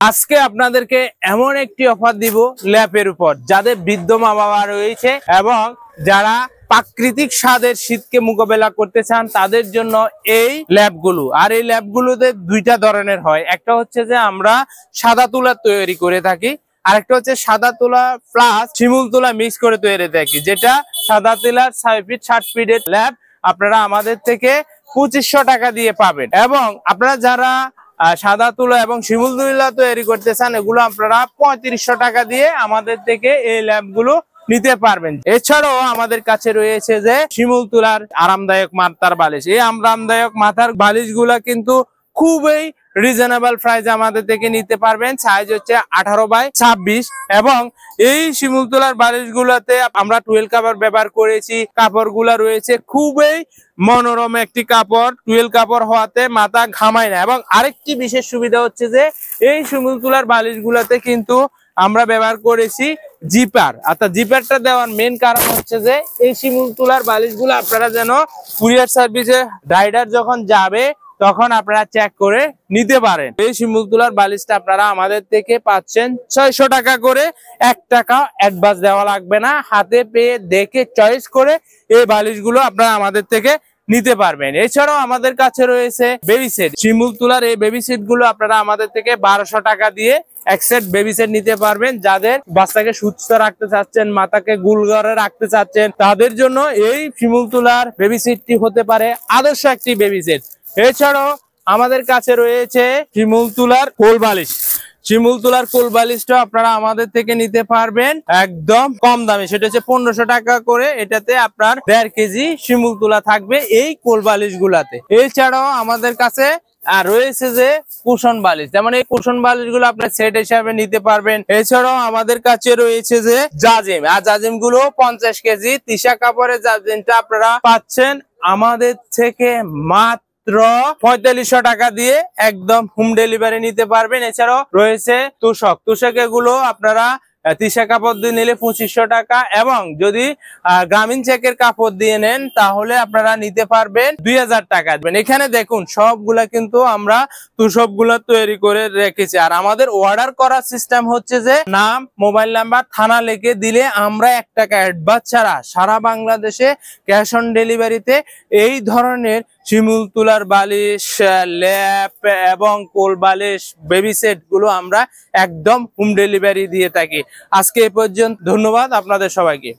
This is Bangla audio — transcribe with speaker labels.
Speaker 1: আজকে আপনাদেরকে এমন একটি অফার দিব ল্যাপের উপর, যাদের বৃদ্ধ মা বাবা রয়েছে এবং যারা প্রাকৃতিক স্বাদের শীতকে মোকাবেলা করতে চান তাদের জন্য এই ল্যাপগুলো। আর এই ল্যাপগুলোতে দুইটা ধরনের হয়, একটা হচ্ছে যে আমরা সাদা তুলা তৈরি করে থাকি, আরেকটা হচ্ছে সাদা তুলা প্লাস শিমুল তুলা মিক্স করে তৈরি থাকি, যেটা সাদা তুলার 6 ফিট 60 ফিটের ল্যাপ আপনারা আমাদের থেকে 2500 টাকা দিয়ে পাবেন। এবং আপনারা যারা সাদা তুলা এবং শিমুল তুলা তৈরি করতে চান, এগুলো আপনারা 3500 টাকা দিয়ে আমাদের থেকে এই ল্যাপগুলো নিতে পারবেন। এছাড়াও আমাদের কাছে রয়েছে যে শিমুল তুলার আরামদায়ক মাথার বালিশ। এই আরামদায়ক মাথার বালিশ গুলা কিন্তু খুবই রিজনেবল প্রাইসে আমাদের থেকে নিতে পারবেন। সাইজ হচ্ছে 18x26 এবং এই শিমুল তুলার বালিশ গুলাতে আমরা 12 কাপড় ব্যবহার করেছি। কাপড় গুলা রয়েছে খুবই মনোরম একটি কাপড়, 12 কাপড় হওয়াতে মাথা ঘামায় না। এবং আরেকটি বিশেষ সুবিধা হচ্ছে যে এই শিমুল তুলার বালিশ গুলাতে কিন্তু আমরা ব্যবহার করেছি জিপার। অর্থাৎ জিপারটা দেওয়ার মেন কারণ হচ্ছে যে এই শিমুল তুলার বালিশগুলো আপনারা যেন কুরিয়ার সার্ভিসে রাইডার যখন যাবে তখন আপনারা চেক করে নিতে পারেন। এই শিমুল তুলার বালিশটা আপনারা আমাদের থেকে পাচ্ছেন 600 টাকা করে। 1 টাকা অ্যাডভান্স দেওয়া লাগবে না, হাতে পেয়ে দেখে চয়েস করে এই বালিশগুলো আপনারা আমাদের থেকে নিতে পারবেন। এছাড়াও আমাদের কাছে রয়েছে বেবি সেট। শিমুল তুলার এই বেবি সেট গুলো আপনারা আমাদের থেকে 1200 টাকা দিয়ে এক সেট বেবি সেট নিতে পারবেন। যাদের বাচ্চাকে সুস্থ রাখতে চাচ্ছেন, মাথাকে গুল করে রাখতে চাচ্ছেন, তাদের জন্য এই শিমুল তুলার বেবি সেটটি হতে পারে আদর্শ একটি বেবি সেট। এছাড়াও আমাদের কাছে রয়েছে শিমুল তুলার কোল বালিশ। শিমুল তুলার কোল বালিশটা আপনারা আমাদের থেকে নিতে পারবেন একদম কম দামে, সেটা হচ্ছে 1500 টাকা করে। এটাতে আপনার 1.5 কেজি শিমুল তুলা থাকবে এই কোল বালিশ গুলাতে। এছাড়াও আমাদের কাছে রয়েছে যে কুশন বালিশ, যেমন এই কুশন বালিশ গুলো আপনার সেট হিসাবে নিতে পারবেন। এছাড়াও আমাদের কাছে রয়েছে যে জাজিম, আর জাজিম গুলো 50 কেজি তিসা কাপড়ের জাজিমটা আপনারা পাচ্ছেন আমাদের থেকে মাত্র 4500 টাকা দিয়ে একদম হোম ডেলিভারি নিতে পারবেন। এছাড়াও রয়েছে তোষক। তোষক এগুলো আপনারা তিসা কাপড় দিয়ে নিলে 2500 টাকা, এবং যদি গ্রামীণ চেকের কাপড় দিয়ে নেন তাহলে আপনারা নিতে পারবেন 2000 টাকা দিবেন। এখানে দেখুন সবগুলা কিন্তু আমরা তোষক গুলা তৈরি করে রেখেছি। আর আমাদের অর্ডার করার সিস্টেম হচ্ছে যে নাম, মোবাইল নাম্বার, থানা লিখে দিলে আমরা 1 টাকা অ্যাডভান্স ছাড়া সারা বাংলাদেশে ক্যাশ অন ডেলিভারিতে এই ধরনের শিমুল তুলার বালিশ, ল্যাপ এবং কোল বালিশ, বেবি সেট গুলো আমরা একদম হোম ডেলিভারি দিয়ে থাকি। আজকে এ পর্যন্ত, ধন্যবাদ আপনাদের সবাইকে।